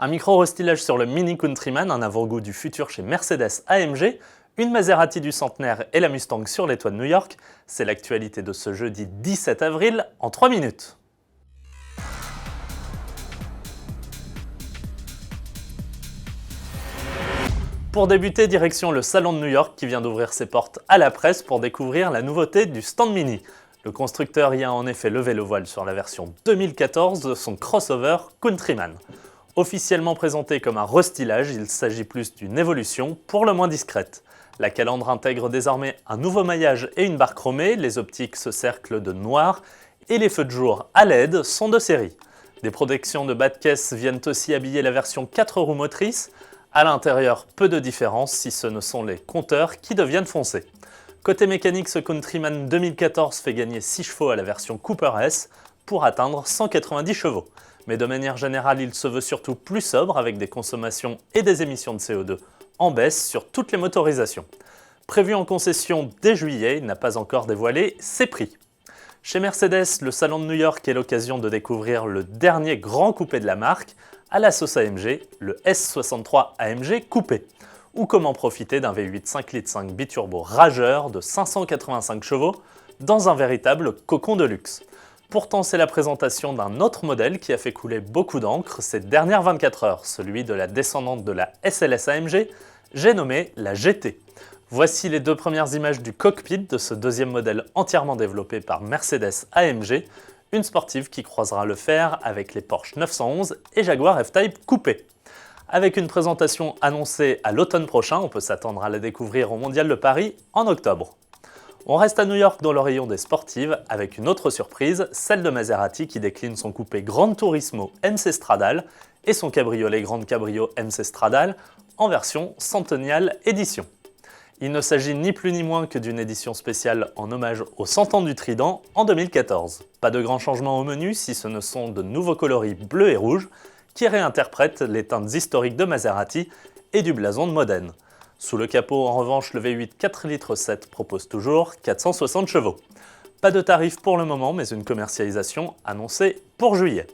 Un micro-restylage sur le Mini Countryman, un avant-goût du futur chez Mercedes-AMG, une Maserati du centenaire et la Mustang sur les toits de New York, c'est l'actualité de ce jeudi 17 avril en 3 minutes. Pour débuter, direction le salon de New York qui vient d'ouvrir ses portes à la presse pour découvrir la nouveauté du stand Mini. Le constructeur y a en effet levé le voile sur la version 2014 de son crossover Countryman. Officiellement présenté comme un restylage, il s'agit plus d'une évolution pour le moins discrète. La calandre intègre désormais un nouveau maillage et une barre chromée, les optiques se cerclent de noir et les feux de jour à LED sont de série. Des protections de bas de caisse viennent aussi habiller la version 4 roues motrices. À l'intérieur, peu de différence si ce ne sont les compteurs qui deviennent foncés. Côté mécanique, ce Countryman 2014 fait gagner 6 chevaux à la version Cooper S pour atteindre 190 chevaux. Mais de manière générale, il se veut surtout plus sobre avec des consommations et des émissions de CO2 en baisse sur toutes les motorisations. Prévu en concession dès juillet, il n'a pas encore dévoilé ses prix. Chez Mercedes, le salon de New York est l'occasion de découvrir le dernier grand coupé de la marque, à la sauce AMG, le S63 AMG Coupé. Ou comment profiter d'un V8 5,5 litres biturbo rageur de 585 chevaux dans un véritable cocon de luxe. Pourtant, c'est la présentation d'un autre modèle qui a fait couler beaucoup d'encre ces dernières 24 heures, celui de la descendante de la SLS AMG, j'ai nommé la GT. Voici les deux premières images du cockpit de ce deuxième modèle entièrement développé par Mercedes-AMG, une sportive qui croisera le fer avec les Porsche 911 et Jaguar F-Type coupé. Avec une présentation annoncée à l'automne prochain, on peut s'attendre à la découvrir au Mondial de Paris en octobre. On reste à New York dans le rayon des sportives avec une autre surprise, celle de Maserati qui décline son coupé Gran Turismo MC Stradale et son cabriolet Grande Cabrio MC Stradale en version Centennial Edition. Il ne s'agit ni plus ni moins que d'une édition spéciale en hommage aux 100 ans du Trident en 2014. Pas de grands changements au menu si ce ne sont de nouveaux coloris bleu et rouge qui réinterprètent les teintes historiques de Maserati et du blason de Modène. Sous le capot, en revanche, le V8 4,7 litres propose toujours 460 chevaux. Pas de tarif pour le moment, mais une commercialisation annoncée pour juillet.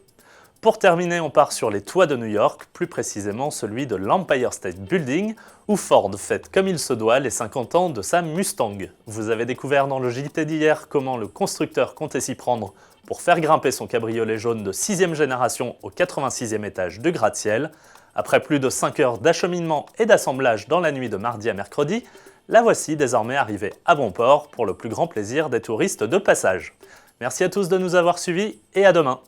Pour terminer, on part sur les toits de New York, plus précisément celui de l'Empire State Building, où Ford fête comme il se doit les 50 ans de sa Mustang. Vous avez découvert dans le JT d'hier comment le constructeur comptait s'y prendre pour faire grimper son cabriolet jaune de 6e génération au 86e étage du gratte-ciel. Après plus de 5 heures d'acheminement et d'assemblage dans la nuit de mardi à mercredi, la voici désormais arrivée à bon port pour le plus grand plaisir des touristes de passage. Merci à tous de nous avoir suivis et à demain.